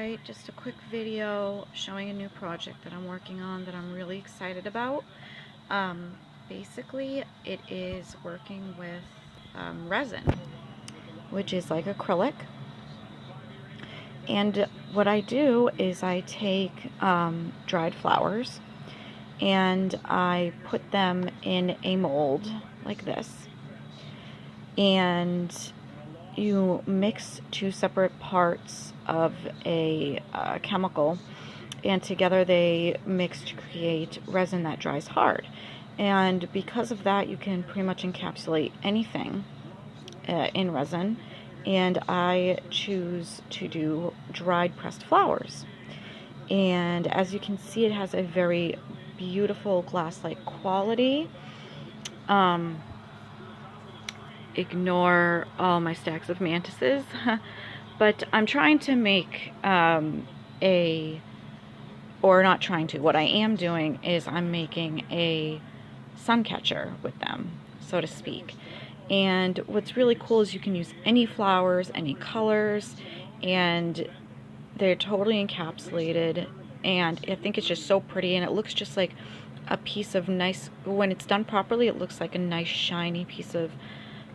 Alright, just a quick video showing a new project that I'm working on that I'm really excited about. Basically, it is working with resin, which is like acrylic. And what I do is I take dried flowers and I put them in a mold like this. And you mix two separate parts of a chemical, and together they mix to create resin that dries hard. And because of that, you can pretty much encapsulate anything in resin. And I choose to do dried pressed flowers. And as you can see, it has a very beautiful glass-like quality. Ignore all my stacks of mantises. But I'm trying to make what I am doing is I'm making a suncatcher with them, so to speak. And what's really cool is you can use any flowers, any colors, and they're totally encapsulated. And I think it's just so pretty, and it looks just like a piece of nice, when it's done properly, it looks like a nice shiny piece of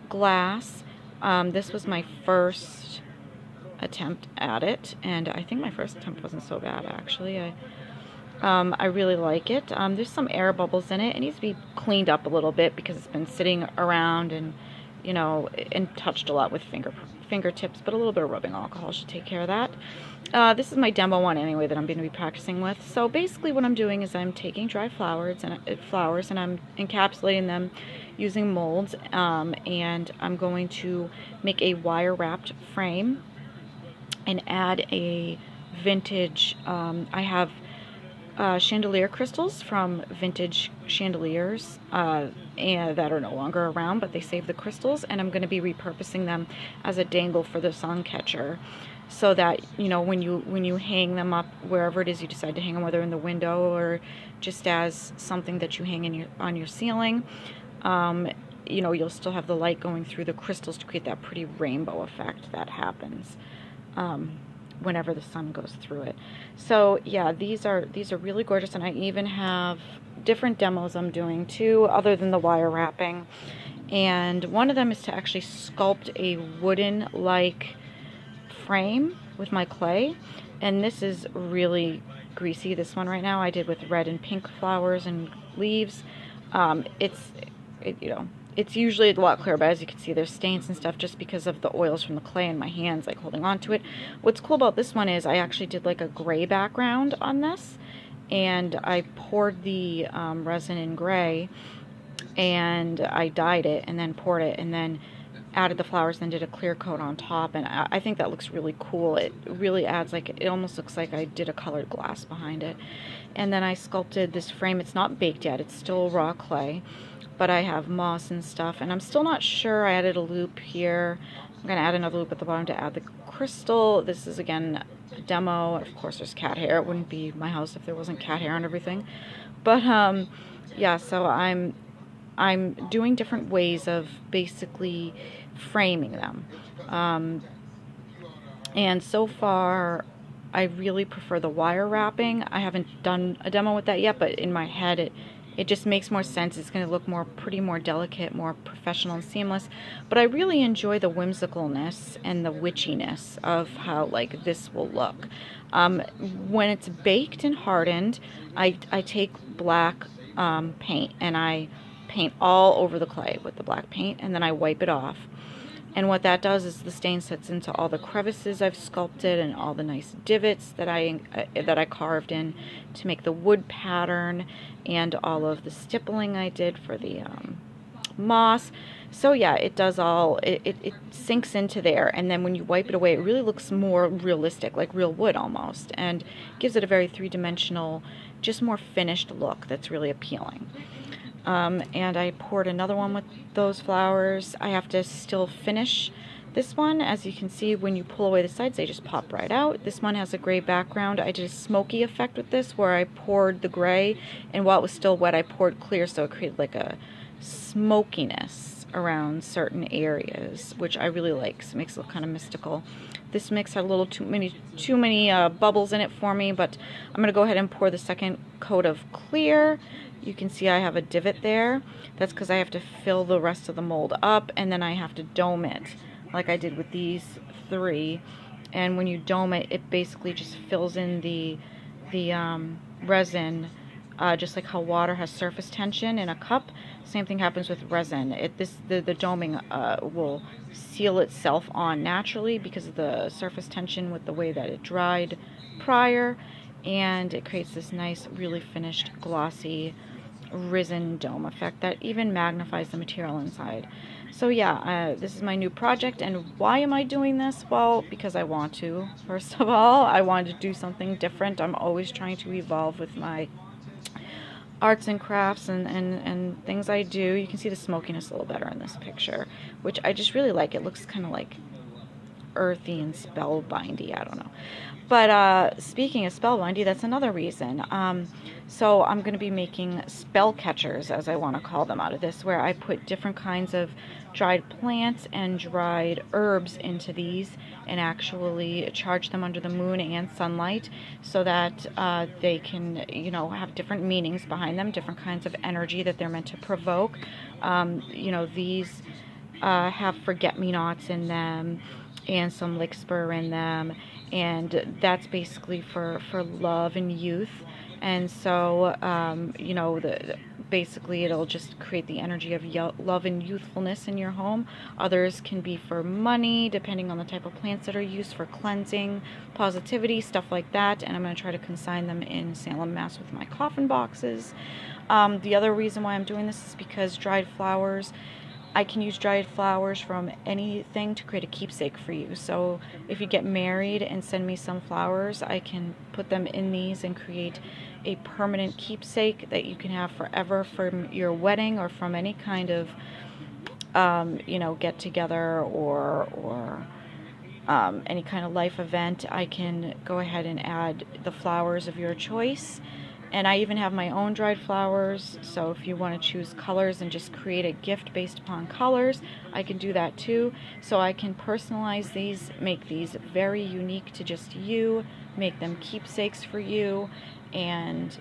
glass. This was my first attempt at it, and I think my first attempt wasn't so bad actually. I really like it. There's some air bubbles in it. It needs to be cleaned up a little bit because it's been sitting around and and touched a lot with fingertips, but a little bit of rubbing alcohol should take care of that. This is my demo one anyway that I'm going to be practicing with. So basically what I'm doing is I'm taking dry flowers and I'm encapsulating them using molds, and I'm going to make a wire wrapped frame and add a vintage, I have chandelier crystals from vintage chandeliers and that are no longer around, but they save the crystals, and I'm going to be repurposing them as a dangle for the suncatcher, so that when you hang them up wherever it is you decide to hang them, whether in the window or just as something that you hang on your ceiling, you'll still have the light going through the crystals to create that pretty rainbow effect that happens whenever the sun goes through it. So yeah, these are really gorgeous, and I even have different demos I'm doing too, other than the wire wrapping. And one of them is to actually sculpt a wooden like frame with my clay, and this is really greasy. This one right now I did with red and pink flowers and leaves. It's usually a lot clearer, but as you can see, there's stains and stuff just because of the oils from the clay in my hands, like holding on to it. What's cool about this one is I actually did like a gray background on this, and I poured the resin in gray, and I dyed it, and then poured it, and then added the flowers, then did a clear coat on top, and I think that looks really cool. It really adds, like, it almost looks like I did a colored glass behind it. And then I sculpted this frame. It's not baked yet, it's still raw clay, but I have moss and stuff, and I'm still not sure. I added a loop here. I'm going to add another loop at the bottom to add the crystal. This is, again, a demo. Of course, there's cat hair. It wouldn't be my house if there wasn't cat hair on everything. But, yeah, so I'm doing different ways of basically framing them. And so far, I really prefer the wire wrapping. I haven't done a demo with that yet, but in my head, it just makes more sense. It's going to look more delicate, more professional and seamless. But I really enjoy the whimsicalness and the witchiness of how like this will look. When it's baked and hardened, I take black paint, and I paint all over the clay with the black paint, and then I wipe it off. And what that does is the stain sets into all the crevices I've sculpted and all the nice divots that I carved in to make the wood pattern, and all of the stippling I did for the moss. So yeah, it does all, it sinks into there, and then when you wipe it away, it really looks more realistic, like real wood almost, and gives it a very three-dimensional, just more finished look that's really appealing. And I poured another one with those flowers. I have to still finish this one. As you can see, when you pull away the sides, they just pop right out. This one has a gray background. I did a smoky effect with this where I poured the gray, and while it was still wet, I poured clear, so it created like a smokiness around certain areas, which I really like. So it makes it look kind of mystical. This mix had a little too many bubbles in it for me, but I'm going to go ahead and pour the second coat of clear. You can see I have a divot there. That's because I have to fill the rest of the mold up, and then I have to dome it like I did with these 3. And when you dome it, it basically just fills in the resin, just like how water has surface tension in a cup. Same thing happens with resin. The doming will seal itself on naturally because of the surface tension with the way that it dried prior, and it creates this nice, really finished, glossy resin dome effect that even magnifies the material inside. So yeah, this is my new project. And why am I doing this? Well, because I want to. First of all, I wanted to do something different. I'm always trying to evolve with my arts and crafts and things I do. You can see the smokiness a little better in this picture, which I just really like. It looks kind of like earthy and spellbindy. I don't know. But speaking of spellbindy, that's another reason. So I'm going to be making spell catchers, as I want to call them, out of this, where I put different kinds of dried plants and dried herbs into these and actually charge them under the moon and sunlight so that they can, you know, have different meanings behind them, different kinds of energy that they're meant to provoke. You know, these have forget-me-nots in them and some Lickspur in them, and that's basically for love and youth. And so you know, basically it'll just create the energy of love and youthfulness in your home. Others can be for money, depending on the type of plants that are used, for cleansing, positivity, stuff like that. And I'm going to try to consign them in Salem, Mass with my coffin boxes. The other reason why I'm doing this is because dried flowers, I can use dried flowers from anything to create a keepsake for you. So if you get married and send me some flowers, I can put them in these and create a permanent keepsake that you can have forever from your wedding or from any kind of you know, get together or any kind of life event. I can go ahead and add the flowers of your choice. And I even have my own dried flowers, so if you want to choose colors and just create a gift based upon colors, I can do that too. So I can personalize these, make these very unique to just you, make them keepsakes for you. And,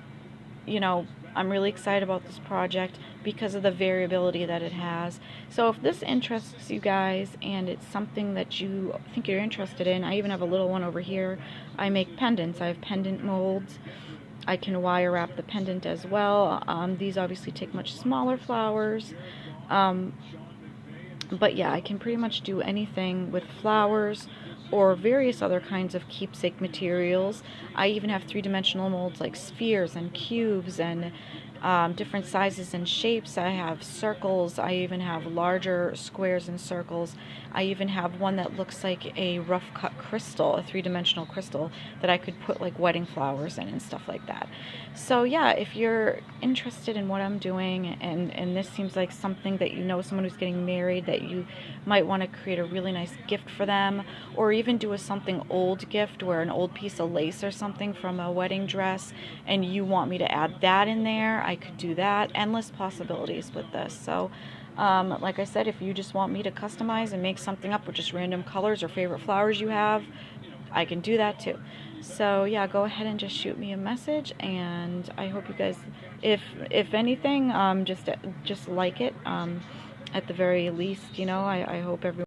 you know, I'm really excited about this project because of the variability that it has. So if this interests you guys and it's something that you think you're interested in, I even have a little one over here. I make pendants. I have pendant molds. I can wire wrap the pendant as well. These obviously take much smaller flowers. But yeah, I can pretty much do anything with flowers or various other kinds of keepsake materials. I even have 3-dimensional molds like spheres and cubes and different sizes and shapes. I have circles. I even have larger squares and circles. I even have one that looks like a rough cut crystal, a 3-dimensional crystal that I could put like wedding flowers in and stuff like that. So yeah, if you're interested in what I'm doing and this seems like something that you know someone who's getting married that you might want to create a really nice gift for them, or even do a something old gift where an old piece of lace or something from a wedding dress and you want me to add that in there, I could do that. Endless possibilities with this. So like I said, if you just want me to customize and make something up with just random colors or favorite flowers you have, I can do that too. So yeah, go ahead and just shoot me a message, and I hope you guys, if anything, just like it, at the very least, you know. I hope everyone